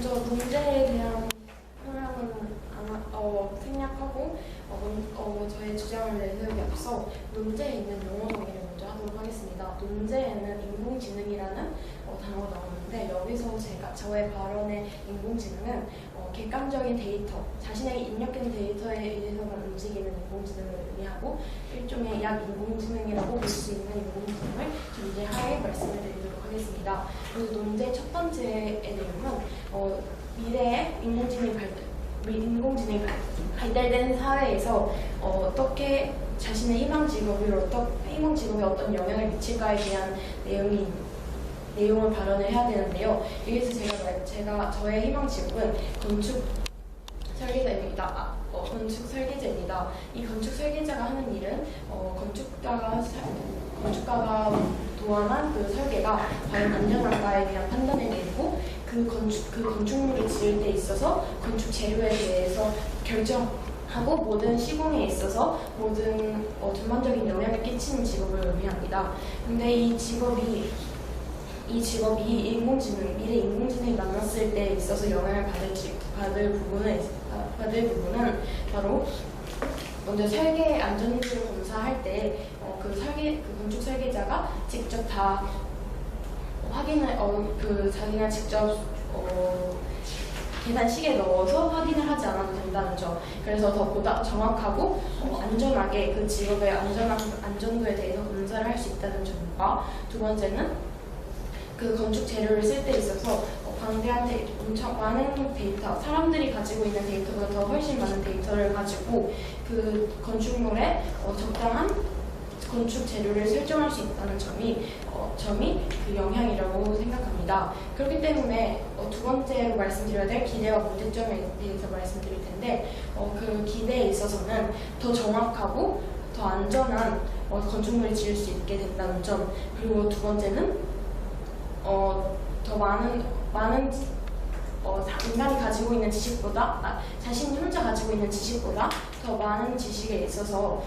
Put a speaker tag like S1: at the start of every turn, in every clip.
S1: 먼저 문제에 대한 설명을 생략하고 저의 주장을 내세우기 앞서 논제에 있는 용어 정의를 먼저 하도록 하겠습니다. 논제에는 인공지능이라는 단어가 나오는데 여기서 저의 발언의 인공지능은 객관적인 데이터, 자신에게 입력된 데이터에 의해서만 움직이는 인공지능을 의미하고 일종의 약인공지능이라고 볼 수 있는 인공지능을 존재하에 말씀을 드리도록 하겠습니다. 그래서 논제 첫 번째의 내용은 미래의 인공지능이 발달된 사회에서 어떻게 자신의 희망 직업에 어떤 영향을 미칠까에 대한 내용을 발언을 해야 되는데요. 여기서 저의 희망 직업은 건축 설계자입니다. 이 건축 설계자가 하는 일은 건축가가 도안한 그 설계가 과연 안전한가에 대한 판단을 내리고 그 건축물을 지을 때 있어서 건축 재료에 대해서 결정하고 모든 시공에 있어서 모든 전반적인 영향을 끼치는 직업을 의미합니다. 근데 이 직업이 미래 인공지능이 만났을 때 있어서 영향을 받을 부분은 바로 먼저 설계 안전도를 검사할 때 그 건축 설계자가 직접 다 자기가 직접 계산식에 넣어서 확인을 하지 않아도 된다는 점. 그래서 보다 정확하고 안전하게 그 직업의 안전도에 대해서 검사를 할 수 있다는 점과 두 번째는 그 건축 재료를 쓸 때 있어서 방대한 엄청 많은 데이터, 사람들이 가지고 있는 데이터보다 더 훨씬 많은 데이터를 가지고 그 건축물에 적당한 건축 재료를 설정할 수 있다는 점이 그 영향이라고 생각합니다. 그렇기 때문에 두 번째로 말씀드려야 될 기대와 문제점에 대해서 말씀드릴 텐데 그 기대에 있어서는 더 정확하고 더 안전한 건축물을 지을 수 있게 된다는 점, 그리고 두 번째는 더 많은 인간이 가지고 있는 지식보다 자신이 혼자 가지고 있는 지식보다 더 많은 지식에서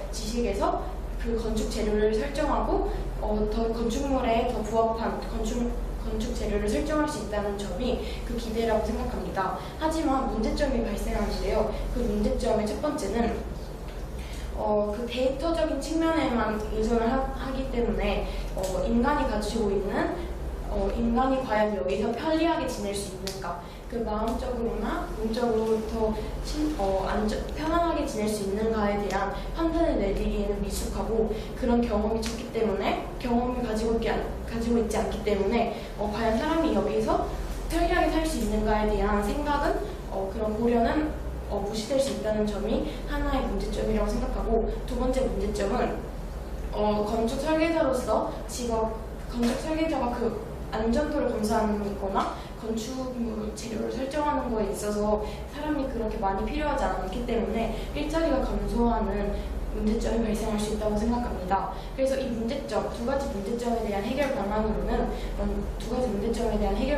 S1: 그 건축 재료를 설정하고 더 건축물에 더 부합한 건축 재료를 설정할 수 있다는 점이 그 기대라고 생각합니다. 하지만 문제점이 발생하는데요. 그 문제점의 첫 번째는 그 데이터적인 측면에만 의존을 하기 때문에 인간이 과연 여기서 편리하게 지낼 수 있는가, 그 마음적으로나 몸적으로 더 편안하게 지낼 수 있는가에 대한 판단을 내리기에는 미숙하고 그런 경험이 적기 때문에 경험을 가지고 있지 않기 때문에 과연 사람이 여기서 편리하게 살 수 있는가에 대한 생각은 그런 고려는 무시될 수 있다는 점이 하나의 문제점이라고 생각하고, 두 번째 문제점은 건축 설계자가 그 안전도를 검사하는 거나 건축물 재료를 설정하는 거에 있어서 사람이 그렇게 많이 필요하지 않기 때문에 일자리가 감소하는 문제점이 발생할 수 있다고 생각합니다. 그래서 이 두 가지 문제점에 대한 해결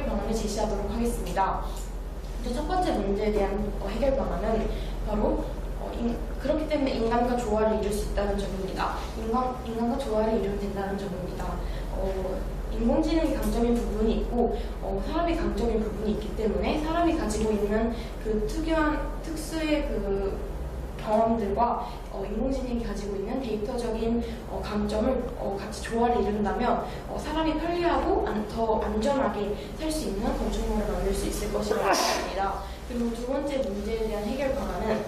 S1: 방안을 제시하도록 하겠습니다. 첫 번째 문제에 대한 해결 방안은 바로 그렇기 때문에 인간과 조화를 이룰 수 있다는 점입니다. 인간과 조화를 이루면 된다는 점입니다. 인공지능이 강점인 부분이 있고 사람이 강점인 부분이 있기 때문에 사람이 가지고 있는 그 특수의 그 경험들과 인공지능이 가지고 있는 데이터적인 강점을 같이 조화를 이룬다면 사람이 편리하고 더 안전하게 살 수 있는 건축물을 만들 수 있을 것이라고 생각합니다. 그리고 두 번째 문제에 대한 해결 방안은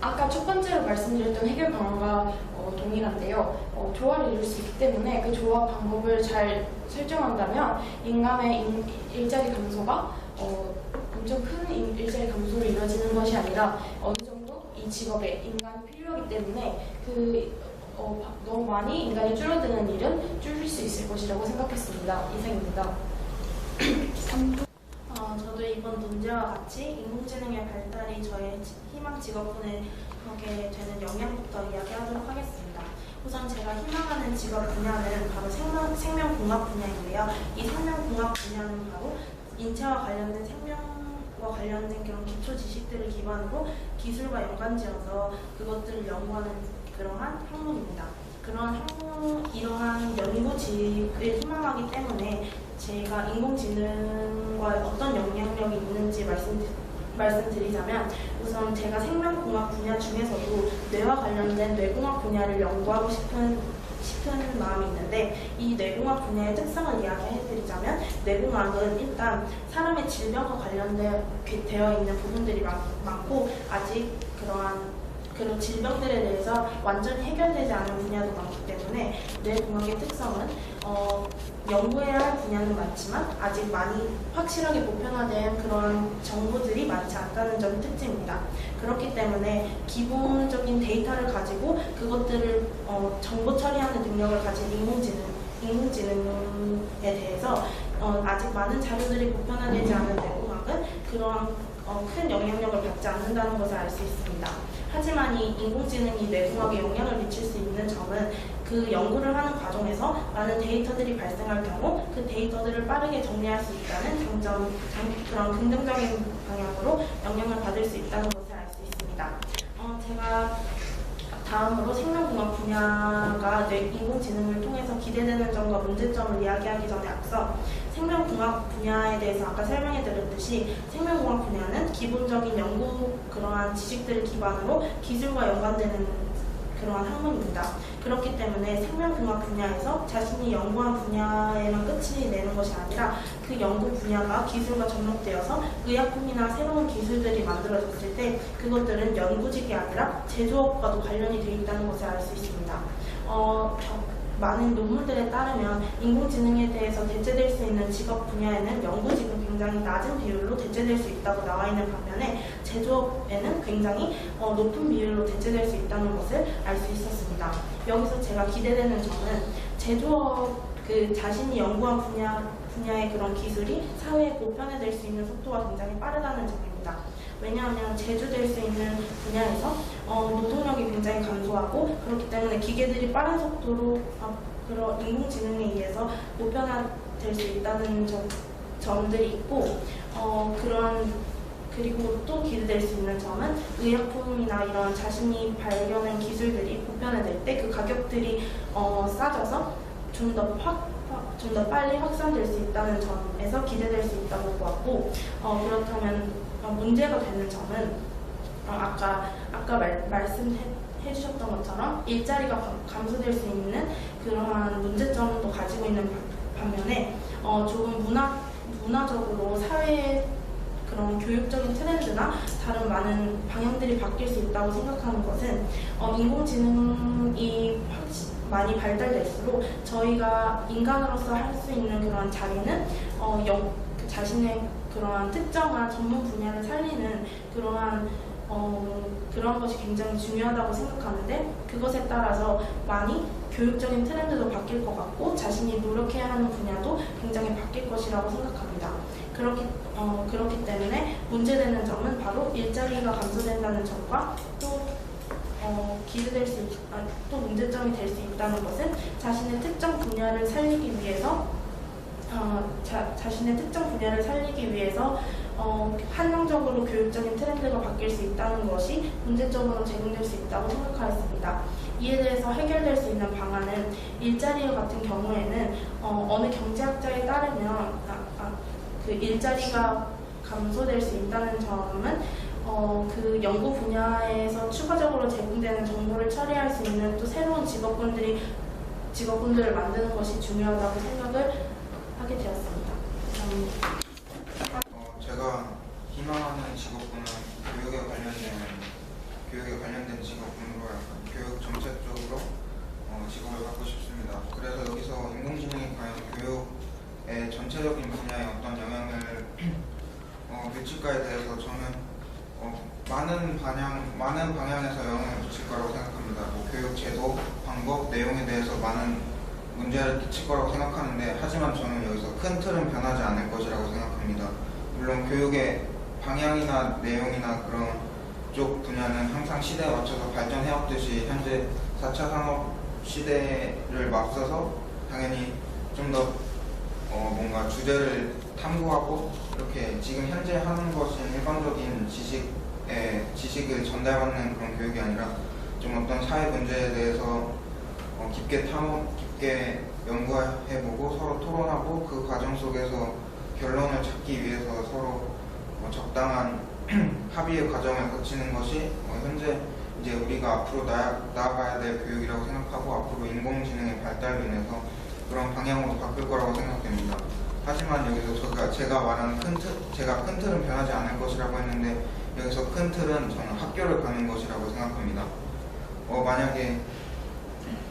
S1: 아까 첫 번째로 말씀드렸던 해결 방안과 동일한데요. 조화를 이룰 수 있기 때문에 그 조화 방법을 잘 설정한다면 인간의 일자리 감소가 엄청 큰 일자리 감소로 이루어지는 것이 아니라 어느 정도 이 직업에 인간이 필요하기 때문에 너무 많이 인간이 줄어드는 일은 줄일 수 있을 것이라고 생각했습니다. 이상입니다.
S2: 저도 이번 논제와 같이 인공지능의 발달이 저의 희망 직업군에 하게 되는 영향부터 이야기하도록 하겠습니다. 우선 제가 희망하는 직업 분야는 바로 생명공학 분야인데요. 이 생명공학 분야는 바로 인체와 관련된 생명과 관련된 그런 기초 지식들을 기반으로 기술과 연관지어서 그것들을 연구하는 그러한 학문입니다. 이러한 연구직을 희망하기 때문에 제가 인공지능과 어떤 영향력이 있는지 말씀드리자면, 우선 제가 생명공학 분야 중에서도 뇌와 관련된 뇌공학 분야를 연구하고 싶은 마음이 있는데, 이 뇌공학 분야의 특성을 이야기해드리자면, 뇌공학은 일단 사람의 질병과 관련되어 있는 부분들이 많고, 아직 그런 질병들에 대해서 완전히 해결되지 않은 분야도 많기 때문에 뇌공학의 특성은 연구해야 할 분야는 많지만 아직 많이 확실하게 보편화된 그런 정보들이 많지 않다는 점이 특징입니다. 그렇기 때문에 기본적인 데이터를 가지고 그것들을 정보 처리하는 능력을 가진 인공지능에 대해서 아직 많은 자료들이 보편화되지 않은 뇌공학은 그러한 큰 영향력을 받지 않는다는 것을 알 수 있습니다. 하지만 이 인공지능이 뇌공학에 영향을 미칠 수 있는 점은 그 연구를 하는 과정에서 많은 데이터들이 발생할 경우 그 데이터들을 빠르게 정리할 수 있다는 그런 긍정적인 방향으로 영향을 받을 수 있다는 것을 알 수 있습니다. 제가 다음으로 생명공학 분야가 인공지능을 통해서 기대되는 점과 문제점을 이야기하기 전에 앞서 생명공학 분야에 대해서 아까 설명해 드렸듯이 생명공학 분야는 기본적인 연구 그러한 지식들을 기반으로 기술과 연관되는 그러한 학문입니다. 그렇기 때문에 생명공학 분야에서 자신이 연구한 분야에만 끝이 내는 것이 아니라 그 연구 분야가 기술과 접목되어서 의약품이나 새로운 기술들이 만들어졌을 때 그것들은 연구직이 아니라 제조업과도 관련이 되어 있다는 것을 알 수 있습니다. 많은 논문들에 따르면 인공지능에 대해서 대체될 수 있는 직업 분야에는 연구직은 굉장히 낮은 비율로 대체될 수 있다고 나와 있는 반면에 제조업에는 굉장히 높은 비율로 대체될 수 있다는 것을 알 수 있었습니다. 여기서 제가 기대되는 점은 제조업 자신이 연구한 분야의 그런 기술이 사회에 보편화될 수 있는 속도가 굉장히 빠르다는 점입니다. 왜냐하면 제조될 수 있는 분야에서 노동력이 굉장히 감소하고 그렇기 때문에 기계들이 빠른 속도로 그런 인공지능에 의해서 보편화될 수 있다는 점들이 있고 그리고 또 기대될 수 있는 점은 의약품이나 이런 자신이 발견한 기술들이 보편화될 때 그 가격들이 싸져서 좀 더 빨리 확산될 수 있다는 점에서 기대될 수 있다고 보았고 그렇다면 문제가 되는 점은 아까 말씀해 주셨던 것처럼 일자리가 감소될 수 있는 그러한 문제점도 가지고 있는 반면에 조금 문화적으로 사회의 그런 교육적인 트렌드나 다른 많은 방향들이 바뀔 수 있다고 생각하는 것은 인공지능이 많이 발달될수록 저희가 인간으로서 할 수 있는 그런 자리는 자신의 그러한 특정한 전문 분야를 살리는 그러한 것이 굉장히 중요하다고 생각하는데 그것에 따라서 많이 교육적인 트렌드도 바뀔 것 같고 자신이 노력해야 하는 분야도 굉장히 바뀔 것이라고 생각합니다. 그렇기 때문에 문제되는 점은 바로 일자리가 감소된다는 점과 또 문제점이 될 수 있다는 것은 자신의 특정 분야를 살리기 위해서 한정적으로 교육적인 트렌드가 바뀔 수 있다는 것이 문제점으로 제공될 수 있다고 생각하였습니다. 이에 대해서 해결될 수 있는 방안은 일자리 같은 경우에는 어느 경제학자에 따르면 그 일자리가 감소될 수 있다는 점은 그 연구 분야에서 추가적으로 제공되는 정보를 처리할 수 있는 또 새로운 직업군들을 만드는 것이 중요하다고 생각을 하게 되었습니다.
S3: 제가 희망하는 직업군은 교육에 관련된 직업군으로 약간 교육 정책 쪽으로 직업을 갖고 싶습니다. 그래서 여기서 인공지능이 과연 교육의 전체적인 분야에 어떤 영향을 미칠까에 대해서 저는 많은 방향에서 영향을 미칠 거라고 생각합니다. 교육 제도, 방법, 내용에 대해서 많은 문제를 끼칠 거라고 생각하는데 하지만 저는 여기서 큰 틀은 변하지 않을 것이라고 생각합니다. 물론 교육의 방향이나 내용이나 그런 쪽 분야는 항상 시대에 맞춰서 발전해왔듯이 현재 4차 산업 시대를 맞서서 당연히 좀 더 뭔가 주제를 탐구하고 이렇게 지금 현재 하는 것은 일반적인 지식을 전달받는 그런 교육이 아니라 좀 어떤 사회 문제에 대해서 깊게 연구해보고 서로 토론하고 그 과정 속에서 결론을 찾기 위해서 서로 적당한 합의의 과정을 거치는 것이 현재 이제 우리가 앞으로 나아가야 될 교육이라고 생각하고 앞으로 인공지능의 발달로 인해서 그런 방향으로 바뀔 거라고 생각됩니다. 하지만 여기서 제가 말하는 큰 틀은 변하지 않을 것이라고 했는데 여기서 큰 틀은 저는 학교를 가는 것이라고 생각합니다. 만약에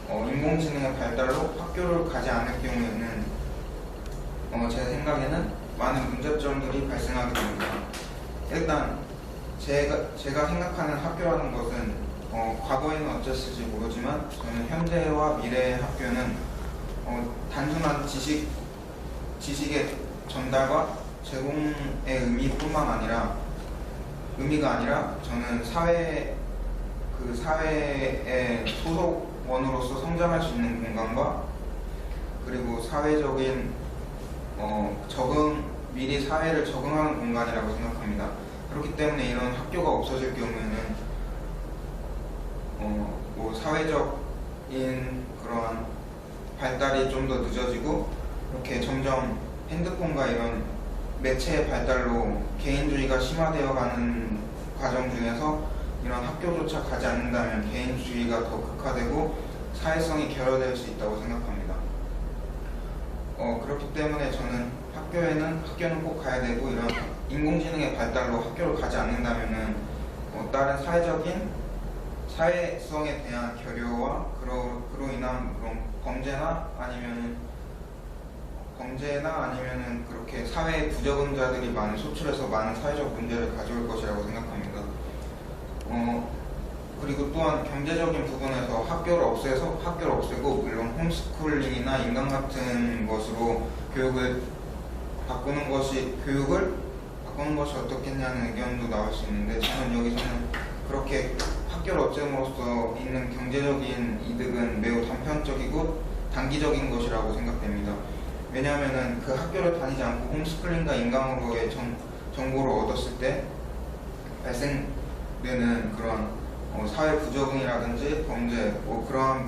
S3: 인공지능의 발달로 학교를 가지 않을 경우에는 제 생각에는 많은 문제점들이 발생하게 됩니다. 일단 제가 생각하는 학교라는 것은 과거에는 어땠을지 모르지만 저는 현재와 미래의 학교는 단순한 지식의 전달과 제공의 의미가 아니라 저는 사회의 소속원으로서 성장할 수 있는 공간과 그리고 사회적인 미리 사회를 적응하는 공간이라고 생각합니다. 그렇기 때문에 이런 학교가 없어질 경우에는 사회적인 그런 발달이 좀 더 늦어지고 이렇게 점점 핸드폰과 이런 매체의 발달로 개인주의가 심화되어가는 과정 중에서 이런 학교조차 가지 않는다면 개인주의가 더 극화되고 사회성이 결여될 수 있다고 생각합니다. 그렇기 때문에 저는 학교는 꼭 가야 되고 이런 인공지능의 발달로 학교를 가지 않는다면은 다른 사회성에 대한 결여와 그로 인한 그런 범죄나 아니면은 그렇게 사회의 부적응자들이 많이 소출해서 많은 사회적 문제를 가져올 것이라고 생각합니다. 그리고 또한 경제적인 부분에서 학교를 없애고 물론 홈스쿨링이나 인강 같은 것으로 교육을 바꾸는 것이 어떻겠냐는 의견도 나올 수 있는데 저는 여기서는 그렇게 학교를 없앰으로써 있는 경제적인 이득은 매우 단편적이고 단기적인 것이라고 생각됩니다. 왜냐하면 그 학교를 다니지 않고 홈스쿨링과 인강으로의 정보를 얻었을 때 발생되는 그런 사회 부적응이라든지 범죄 그러한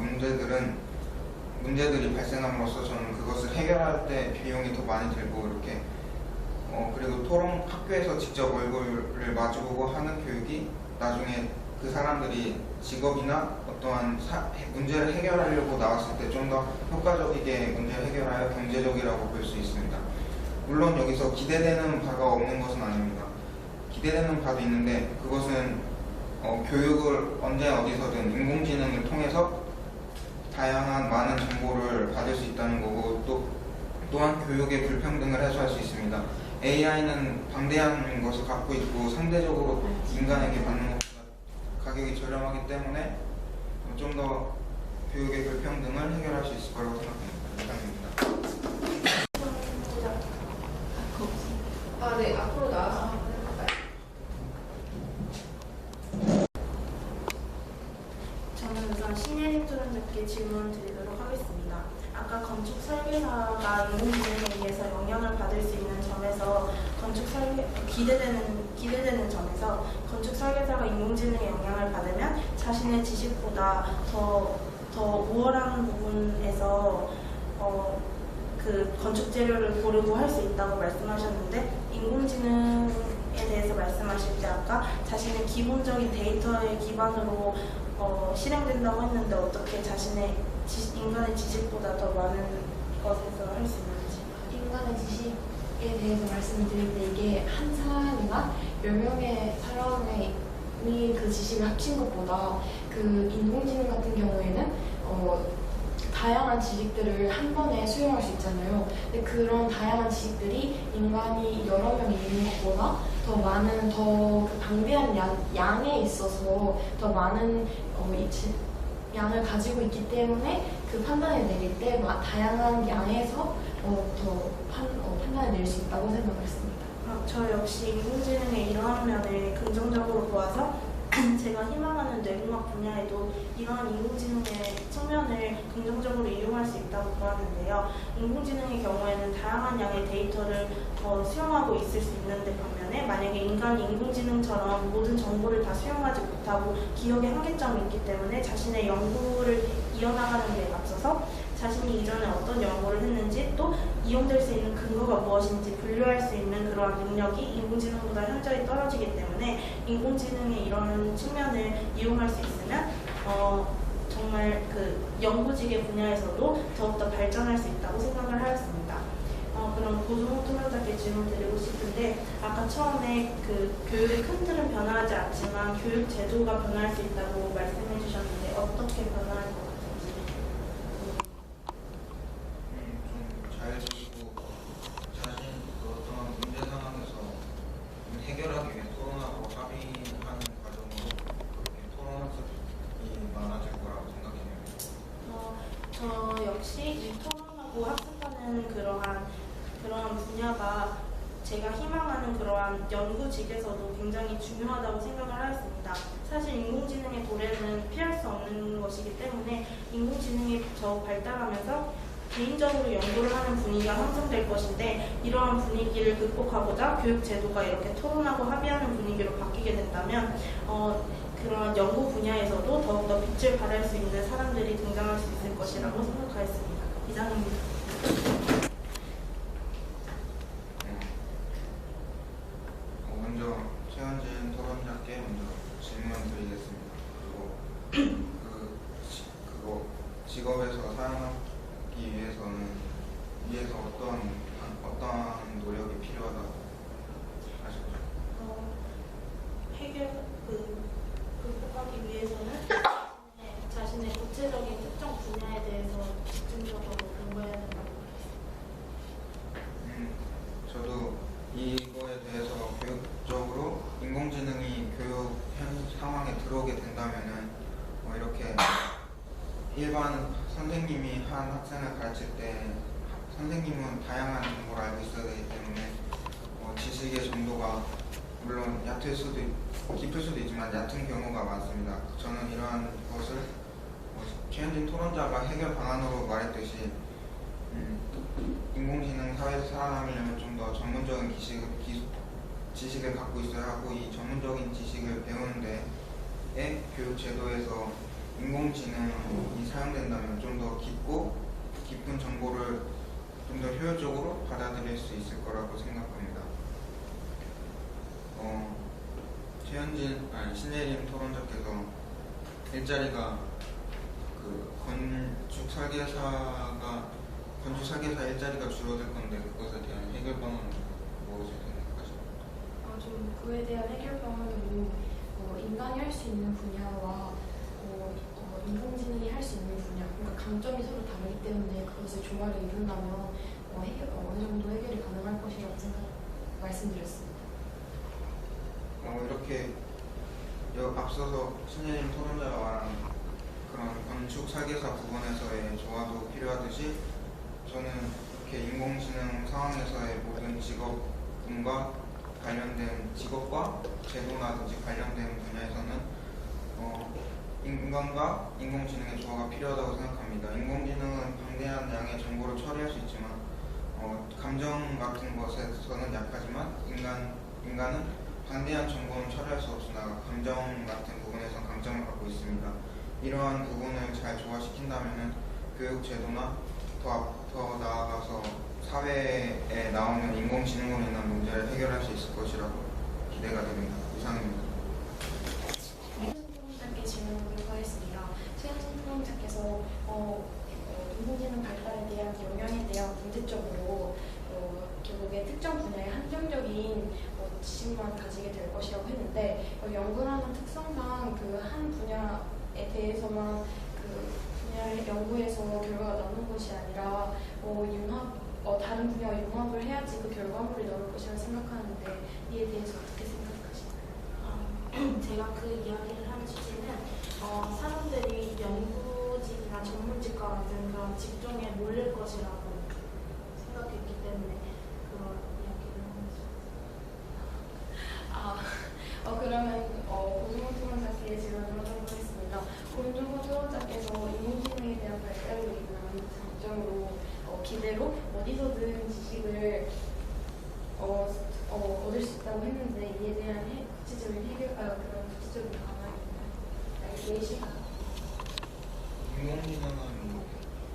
S3: 문제들이 발생함으로써 저는 그것을 해결할 때 비용이 더 많이 들고 이렇게 그리고 학교에서 직접 얼굴을 마주보고 하는 교육이 나중에 그 사람들이 직업이나 어떠한 문제를 해결하려고 나왔을 때 좀 더 효과적이게 문제를 해결하여 경제적이라고 볼 수 있습니다. 물론 여기서 기대되는 바가 없는 것은 아닙니다. 기대되는 바도 있는데 그것은 교육을 언제 어디서든 인공지능을 통해서 다양한 많은 정보를 받을 수 있다는 거고 또한 교육의 불평등을 해소할 수 있습니다. AI는 방대한 것을 갖고 있고 상대적으로 인간에게 받는 것보다 가격이 저렴하기 때문에 좀 더 교육의 불평등을 해결할 수 있을 거라고 생각합니다.
S1: 네, 앞으로 나와서
S2: 저는 우선 신예림 투론자께 질문 드리도록 하겠습니다. 아까 건축 설계사가 인공지능에 의해서 영향을 받을 수 있는 점에서 기대되는 점에서 건축 설계사가 인공지능에 영향을 받으면 자신의 지식보다 더 우월한 부분에서 그 건축 재료를 고르고 할 수 있다고 말씀하셨는데 인공지능에 대해서 말씀하실 때 아까 자신의 기본적인 데이터의 기반으로 실행된다고 했는데 어떻게 자신의 인간의 지식보다 더 많은 것에서 할 수 있는지.
S1: 인간의 지식에 대해서 말씀을 드릴 때 이게 한 사람이나 몇 명의 사람이 그 지식을 합친 것보다 그 인공지능 같은 경우에는 다양한 지식들을 한 번에 수용할 수 있잖아요. 근데 그런 다양한 지식들이 인간이 여러 명이 있는 것보다 더 많은 더 방대한 양에 있어서 더 많은 양을 가지고 있기 때문에 그 판단을 내릴 때 다양한 양에서 더 판단을 내릴 수 있다고 생각했습니다.
S2: 저 역시 인공지능의 이러한 면을 긍정적으로 보아서 제가 희망하는 뇌공학 분야에도 이러한 인공지능의 측면을 긍정적으로 이용할 이용할 수 있다고 보았는데요. 인공지능의 경우에는 다양한 양의 데이터를 수용하고 있을 수 있는데 반면에 만약에 인간이 인공지능처럼 모든 정보를 다 수용하지 못하고 기억에 한계점이 있기 때문에 자신의 연구를 이어나가는 데 앞서서 자신이 이전에 어떤 연구를 했는지 또 이용될 수 있는 근거가 무엇인지 분류할 수 있는 그러한 능력이 인공지능보다 현저히 떨어지기 때문에 인공지능의 이런 측면을 이용할 수 있으면 정말 그 연구직의 분야에서도 더욱더 발전할 수 있다고 생각을 하였습니다. 그럼 고종호 토론자께 질문 드리고 싶은데 아까 처음에 그 교육의 큰 틀은 변화하지 않지만 교육 제도가 변화할 수 있다고 말씀해 주셨는데 어떻게 변화할 것 같은지.
S3: 좀 자율적이고 자신 그 어떤 문제 상황에서 해결하기 위해 토론하고 합의하는 과정으로 그렇게 토론학습이 많아질 거라고 생각해요.
S2: 저 역시 이 토론하고 학습하는 그러한 분야가 제가 희망하는 그러한 연구직에서도 굉장히 중요하다고 생각을 하였습니다. 사실 인공지능의 도래는 피할 수 없는 것이기 때문에 인공지능이 더욱 발달하면서 개인적으로 연구를 하는 분위기가 형성될 것인데 이러한 분위기를 극복하고자 교육 제도가 이렇게 토론하고 합의하는 분위기로 바뀌게 된다면 그런 연구 분야에서도 더욱더 빛을 발할 수 있는 사람들이 등장할 수 있을 것이라고 생각하였습니다. 이상입니다.
S3: 먼저 최현진 토론자께 먼저 질문 드리겠습니다. 그리고 그거 직업에서 사용하기 위해서는 어떤 노력이 필요하다고 하셨죠?
S2: 극복하기 위해서는 자신의 구체적인 특정 분야에 대해서 집중적으로 공부해야 된다고
S3: 저도 이거에 대해서 교육적으로 인공지능이 교육 현 상황에 들어오게 된다면은 이렇게 일반 선생님이 한 학생을 가르칠 때 선생님은 다양한 정보를 알고 있어야 되기 때문에 지식의 정도가 물론 깊을 수도 있지만 얕은 경우가 많습니다. 저는 이러한 것을 최현진 토론자가 해결 방안으로 말했듯이 인공지능 사회에서 살아남으려면 좀 더 전문적인 지식을 갖고 있어야 하고 이 전문적인 지식을 배우는 데에 교육 제도에서 인공지능이 사용된다면 좀 더 깊은 정보를 좀 더 효율적으로 받아들일 수 있을 거라고 생각합니다. 신예림 토론자께서 일자리가 건축 설계사 일자리가 줄어들 건데 그것에 대한 해결 방안은 무엇이 생각하십니까?
S1: 좀 그에 대한 해결 방안은 인간이 할 수 있는 분야와 인공지능이 할 수 있는 분야, 그러니까 강점이 서로 다르기 때문에 그것을 조화를 이룬다면 어느 정도 해결이 가능할 것이라고 말씀드렸습니다.
S3: 이렇게 앞서서 신예림 토론자가 말한 그런 건축 설계사 부분에서의 조화도 필요하듯이 저는 이렇게 인공지능 상황에서의 모든 직업과 제도나든지 관련된 분야에서는 인간과 인공지능의 조화가 필요하다고 생각합니다. 인공지능은 방대한 양의 정보를 처리할 수 있지만 감정 같은 것에서는 약하지만 인간은 방대한 정보는 처리할 수 없으나 감정 같은 부분에서 강점을 갖고 있습니다. 이러한 부분을 잘 조화시킨다면 교육 제도나 더 나아가서 사회에 나오는 인공지능으로 인한 문제를 해결할 수 있을 것이라고 기대가 됩니다. 이상입니다.
S1: 토론자께 질문을 하겠습니다. 최현진 토론자께서 인공지능 발달에 대한 영향에 대한 문제적으로 결국에 특정 분야에 한정적인 지식만 가지게 될 것이라고 했는데 연구하는 특성상 그 한 분야에 대해서만 그 분야를 연구해서 결과가 나오는 것이 아니라 다른 분야와 융합을 해야지 그 결과물이 나올 것이라 생각하는데 이에 대해서 어떻게 생각하시나요?
S2: 제가 그 이야기를 한 취지는 사람들이 연구직이나 전문직과 같은 그런 직종에 몰릴 것이라고 생각했기 때문에 그런 이야기를 하는 거죠.
S1: 그러면 고종호 토론자께 질문을 하도록 하겠습니다. 고종호 토론자께서 인공지능에 대한 발달로 인한 반대로 어디서든 지식을 얻을 수 있다고 했는데 이에 대한 그런 구체적인 방안이 있나요?
S3: 인공지능은 뭐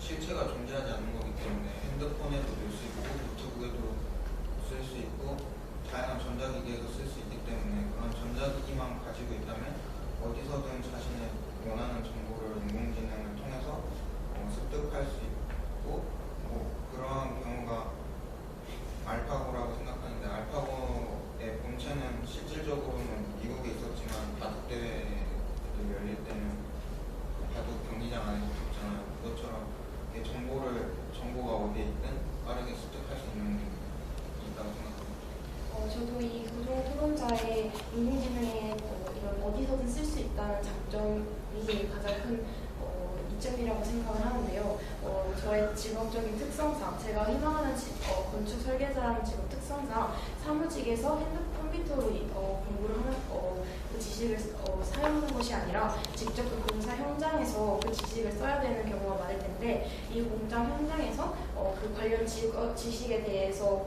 S3: 실체가 존재하지 않는 거기 때문에 핸드폰에도 넣을 수 있고 노트북에도 쓸 수 있고 다양한 전자기기에도 쓸 수 있기 때문에 그런 전자기기만 가지고 있다면 어디서든 자신의 원하는 정보를 인공지능을 통해서 습득할 수 있고 그러한 경우가 알파고라고 생각하는데 알파고의 본체는 실질적으로는 미국에 있었지만 바둑대회를 열릴 때는 바둑 경기장 안에서 있잖아요. 그것처럼 정보가 어디에 있든 빠르게 습득할 수 있는 게 있다고 생각합니다.
S1: 저도 이 고종 토론자의 인공지능의 이런 어디서든 쓸 수 있다는 장점이 가장 큰 이점이라고 생각을 하는데요. 저의 직업적인 특성상 제가 희망하는 건축 설계자라는 직업 특성상 사무직에서 컴퓨터로 공부를 하는 그 지식을 사용하는 것이 아니라 직접 그 공사 현장에서 그 지식을 써야 되는 경우가 많을 텐데 이 공장 현장에서 그 관련 지식에 대해서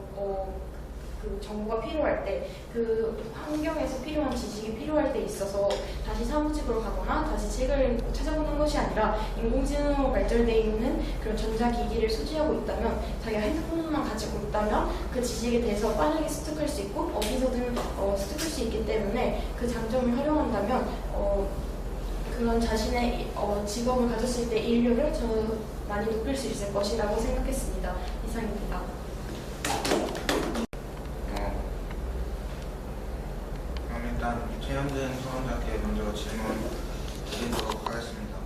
S1: 그 정보가 필요할 때, 그 환경에서 필요한 지식이 필요할 때 있어서 다시 사무직으로 가거나 다시 책을 찾아보는 것이 아니라 인공지능으로 발전되어 있는 그런 전자기기를 소지하고 있다면 자기가 핸드폰만 가지고 있다면 그 지식에 대해서 빠르게 습득할 수 있고 어디서든 습득할 수 있기 때문에 그 장점을 활용한다면 그런 자신의 직업을 가졌을 때 인류를 많이 높일 수 있을 것이라고 생각했습니다. 이상입니다.
S3: 일단 최현진 토론자께 먼저 질문 드리도록 하겠습니다.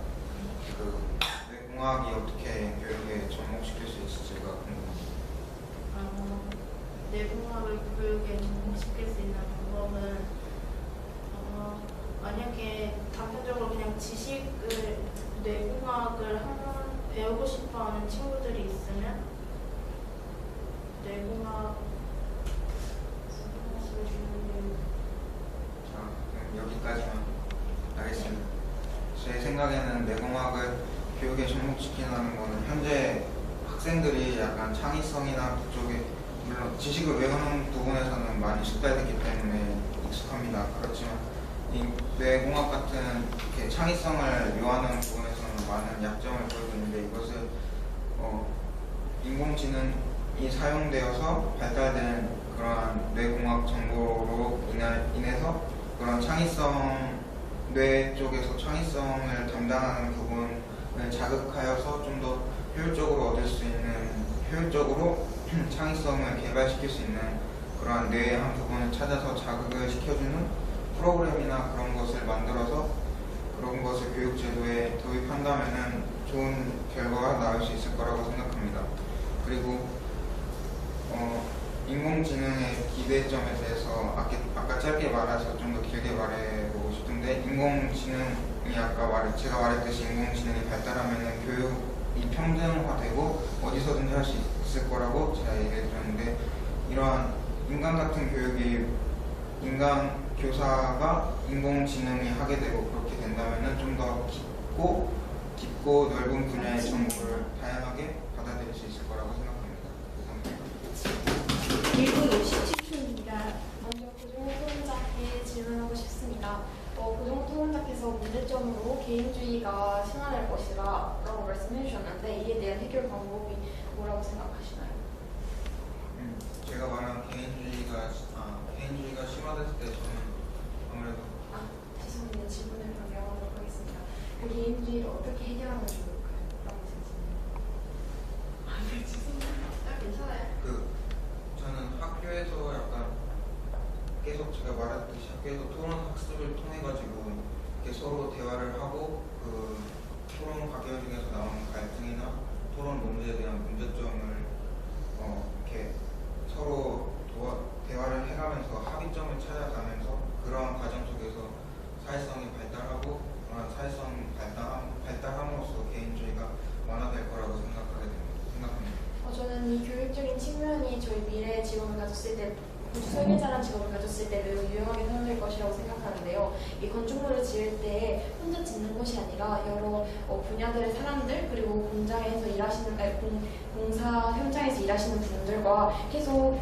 S3: 뇌공학이 어떻게 교육에 접목시킬 수 있을지가 궁금합니다.
S2: 뇌공학을 교육에 접목시킬 수 있는 방법은 만약에 단편적으로 그냥 뇌공학을 배우고 싶어하는 친구들이 있으면 뇌공학
S3: 여기까지만 하겠습니다. 제 생각에는 뇌공학을 교육에 접목시키는 것은 현재 학생들이 약간 창의성이나 그쪽에 물론 지식을 외우는 부분에서는 많이 숙달됐기 때문에 익숙합니다. 그렇지만 이 뇌공학 같은 이렇게 창의성을 요하는 부분에서는 많은 약점을 보이고 있는데 이것을 인공지능이 사용되어서 발달된 그러한 뇌공학 정보로 인해서 그런 창의성, 뇌 쪽에서 창의성을 담당하는 부분을 자극하여서 좀 더 효율적으로 창의성을 개발시킬 수 있는 그러한 뇌의 한 부분을 찾아서 자극을 시켜주는 프로그램이나 그런 것을 만들어서 그런 것을 교육제도에 도입한다면 좋은 결과가 나올 수 있을 거라고 생각합니다. 그리고 인공지능의 기대점에 대해서 아까 짧게 말해서 좀 더 길게 말해보고 싶은데 인공지능이 제가 말했듯이 인공지능이 발달하면 교육이 평등화되고 어디서든지 할 수 있을 거라고 제가 얘기해드렸는데 이러한 인간 같은 교육이 인간 교사가 인공지능이 하게 되고 그렇게 된다면 좀 더 깊고 넓은 분야의 정보를 다양하게 받아들일 수 있을 거라고 생각합니다.
S2: 1분 57초입니다.
S1: 먼저 고종 토론자께 질문하고 싶습니다. 고종 토론자께서 문제점으로 개인주의가 심화될 것이라고 말씀해 주셨는데 이에 대한 해결 방법이 뭐라고 생각하시나요?
S3: 제가 말한 개인주의가 심화됐을 때 저는 아무래도
S1: 죄송합니다. 질문을 변경하도록 하겠습니다. 그 개인주의를 어떻게 해결하면 좋을까요? 라고 질문해요. 죄송합니다. 괜찮아요.
S3: 저는 학교에서 약간 계속 제가 말했듯이 학교에서 토론 학습을 통해 가지고 이렇게 서로 대화를 하고 그 토론 과정 중에서 나오는 갈등이나 토론 문제에 대한 문제점을 이렇게 서로 대화를 해가면서 합의점을 찾아가면서 그러한 과정 속에서 사회성이 발달하고 그러한 사회성 발달함으로써 개인주의가 완화될 거라고 생각합니다.
S1: 저는 이 교육적인 측면이 저희 미래의 직업을 가졌을 때 건축 설계자라는 직업을 가졌을 때 매우 유용하게 사용될 것이라고 생각하는데요. 이 건축물을 지을 때 혼자 짓는 것이 아니라 여러 분야들의 사람들 그리고 공장에서 일하시는 공사 현장에서 일하시는 분들과 계속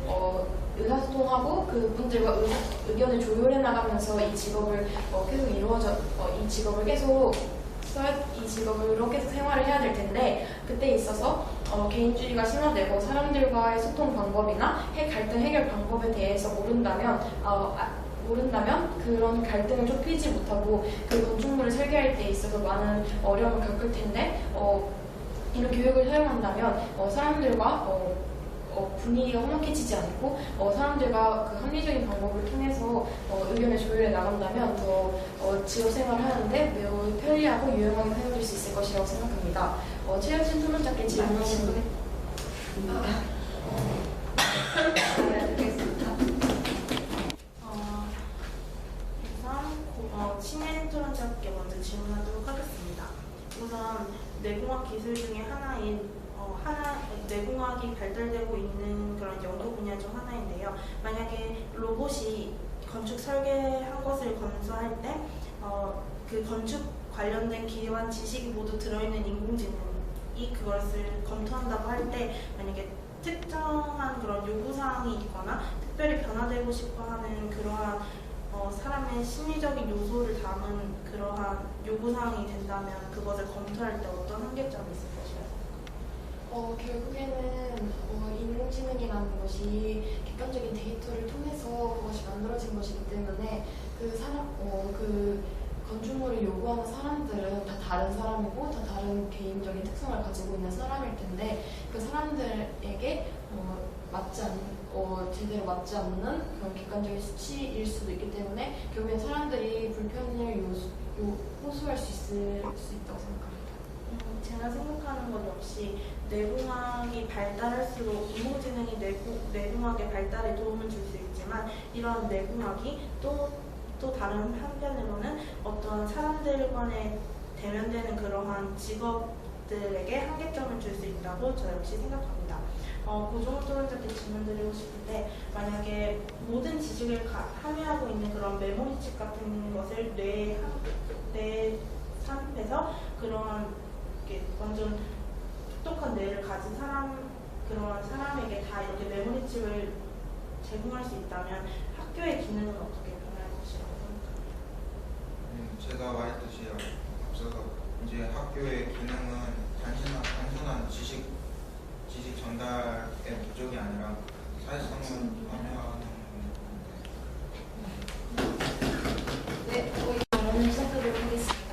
S1: 의사소통하고 그분들과 의견을 조율해 나가면서 이 직업을 계속 이 직업을 계속 이 직업으로 계속 생활을 해야 될 텐데 그때 있어서 개인주의가 심화되고 사람들과의 소통 방법이나 갈등 해결 방법에 대해서 모른다면 그런 갈등을 좁히지 못하고 그 건축물을 설계할 때 있어서 많은 어려움을 겪을 텐데 이런 교육을 사용한다면 사람들과 분위기가 험악해지지 않고 사람들과 그 합리적인 방법을 통해서 의견을 조율해 나간다면 더 직업 생활을 하는데 매우 편리하고 유용하게 사용될 수 있을 것이라고 생각합니다. 최현진 토론자께 질문하신 분.
S2: 우선 신예진 토론자께 먼저 질문하도록 하겠습니다. 우선 내공학 기술 중에 하나인 내공학이 발달되고 있는 그런 연구 분야 중 하나인데요. 만약에 로봇이 건축 설계한 것을 건설할 때 그 건축 관련된 기반 지식이 모두 들어있는 인공지능이 그것을 검토한다고 할 때 만약에 특정한 그런 요구사항이 있거나 특별히 변화되고 싶어하는 그러한 사람의 심리적인 요소를 담은 그러한 요구사항이 된다면 그것을 검토할 때 어떤 한계점이 있을 것이라고
S1: 결국에는 인공지능이라는 것이 객관적인 데이터를 통해서 그것이 만들어진 것이기 때문에 그 건축물을 요구하는 사람들은 다 다른 사람이고 다 다른 개인적인 특성을 가지고 있는 사람일 텐데 그 사람들에게 제대로 맞지 않는 그런 객관적인 수치일 수도 있기 때문에 결국엔 사람들이 불편을 호소할 수 있다고 생각합니다.
S2: 제가 생각하는 것 역시 내공학이 발달할수록 인공지능이 내공학의 발달에 도움을 줄 수 있지만 이런 내공학이 또 다른 한편으로는 어떤 사람들 간에 대면되는 그러한 직업들에게 한계점을 줄 수 있다고 저 역시 생각합니다. 고종호 토론자께 질문드리고 싶은데 만약에 모든 지식을 함유하고 있는 그런 메모리칩 같은 것을 뇌에 삽입해서 그런 완전 똑똑한 뇌를 가진 그런 사람에게 다 이렇게 메모리칩을 제공할 수 있다면 학교의 기능은 어떻게 변할 것이라고 생각합니다?
S3: 제가 말했듯이 앞서서 이제 학교의 기능은 단순한 지식 전달의 목적이 아니라 사회성을 함유하는
S1: 네, 저희 발언을 시작하도록 하겠습니다.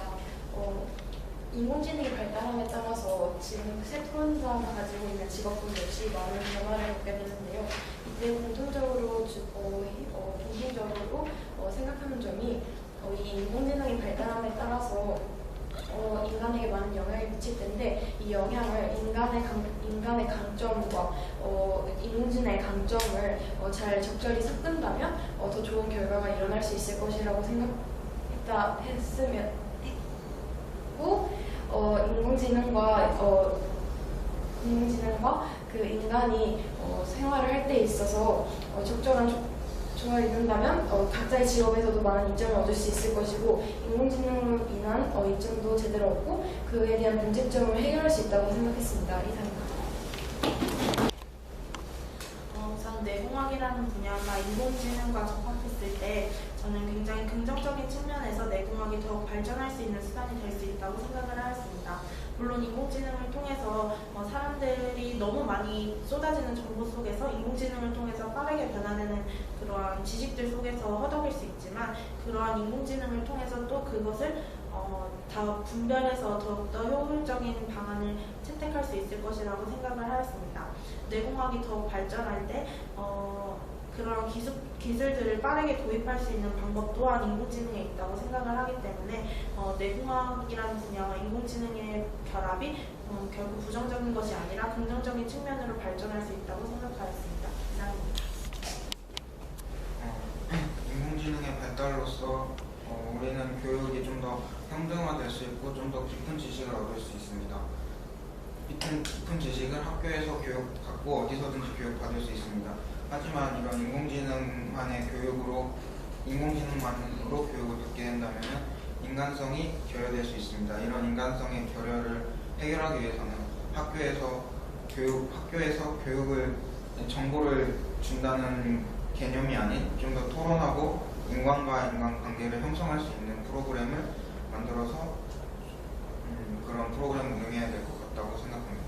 S1: 인공지능이 발달함에 따라서 지금 세 토론자가 가지고 있는 직업군 역시 많은 변화를 겪게 되는데요. 이때 공통적으로 생각하는 점이 이 인공지능이 발달함에 따라서 인간에게 많은 영향을 미칠 텐데 이 영향을 인간의 강점과 인공지능의 강점을 잘 적절히 섞는다면 더 좋은 결과가 일어날 수 있을 것이라고 했으면 했고 인공지능과 그 인간이 생활을 할 때 있어서 적절한 조화를 이룬다면 각자의 직업에서도 많은 이점을 얻을 수 있을 것이고 인공지능으로 인한 이점도 제대로 얻고 그에 대한 문제점을 해결할 수 있다고 생각했습니다. 이상입니다.
S2: 우선 내공학이라는 분야가 인공지능과 접합했을 때 저는 굉장히 긍정적인 측면에서 내공학이 더욱 발전할 수 있는 수단이 될 수 있다고 생각을 하였습니다. 물론 인공지능을 통해서 사람들이 너무 많이 쏟아지는 정보 속에서 인공지능을 통해서 빠르게 변화되는 그러한 지식들 속에서 허덕일 수 있지만 그러한 인공지능을 통해서 또 그것을 다 분별해서 더욱더 효율적인 방안을 채택할 수 있을 것이라고 생각을 하였습니다. 내공학이 더욱 발전할 때 그런 기술들을 빠르게 도입할 수 있는 방법 또한 인공지능에 있다고 생각을 하기 때문에 내공학이라는 분야와 인공지능의 결합이 결국 부정적인 것이 아니라 긍정적인 측면으로 발전할 수 있다고 생각하였습니다. 이상입니다.
S3: 인공지능의 발달로서 우리는 교육이 좀 더 평등화될 수 있고 좀 더 깊은 지식을 얻을 수 있습니다. 그래서 인공지능이 발달하면서 우리가 교육을 받을 때 인공지능이 가진 가치관이나 이런 것들을 좀 더 이해할 수 있고 좀 더 이해할 수 있을 것이라고 생각합니다. 깊은 지식을 학교에서 교육받고 어디서든지 교육받을 수 있습니다. 하지만 이런 인공지능만으로 교육을 받게 된다면 인간성이 결여될 수 있습니다. 이런 인간성의 결여를 해결하기 위해서는 학교에서 교육을 정보를 준다는 개념이 아닌 좀 더 토론하고 인간과 인간 관계를 형성할 수 있는 프로그램을 만들어서 그런 프로그램을 운영해야 될 것 같다고 생각합니다.